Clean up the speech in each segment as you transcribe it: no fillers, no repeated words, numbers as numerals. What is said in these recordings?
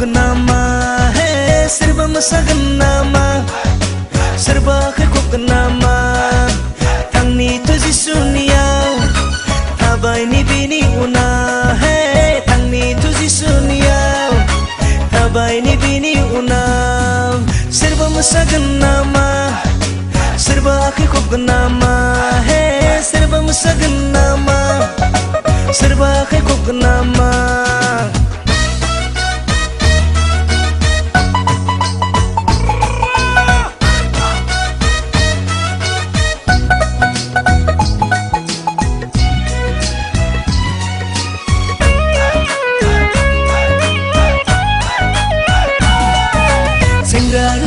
nama Hey serba masakan nama Serba kekuk nama Tangni tuzi sunia Tabai ni bini una Hey tangni tuzi sunia Tabai ni bini una Serba masakan nama Serba kekuk nama Hey serba masakan nama Serba kekuk nama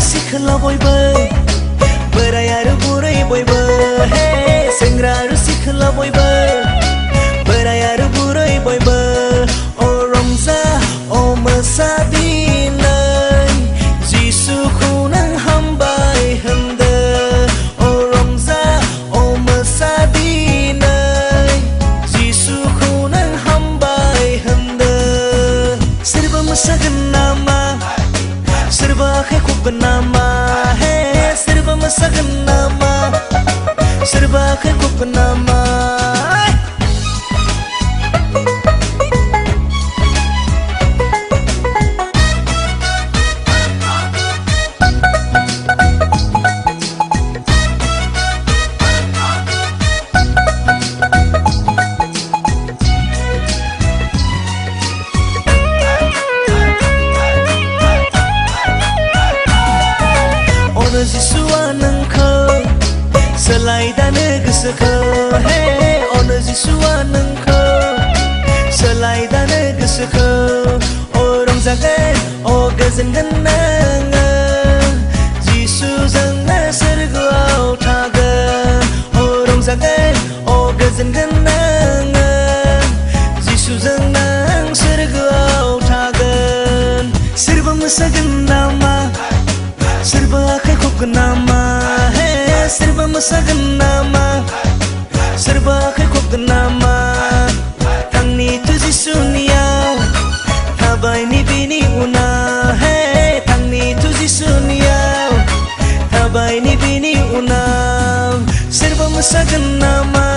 Sikhala boyba borai aru burai boyba Hey sengra aru sikhala boyba borai aru burai boyba O Ramza O masadinai Jisu kunang hambai handa O Ramza O masadinai Jisu kunang hambai handa Serba masakan nama Serba kekuk nama Hey serba masakan nama Serba kekuk nama Jisua nengko selai dana geseko Hey ono Jisua nengko selai dana geseko Orang zagan o gazan genanga Jisu zangna sergau taga Orang zagan o gazan genanga Jisu zangna sergau taga Serba masakan nama Serba kekuk nama Hey serba masakan nama Serba kekuk nama Tangni tuzi sunia Tabai ni bini una Hey tangni tuzi sunia Tabai ni bini una Serba masakan nama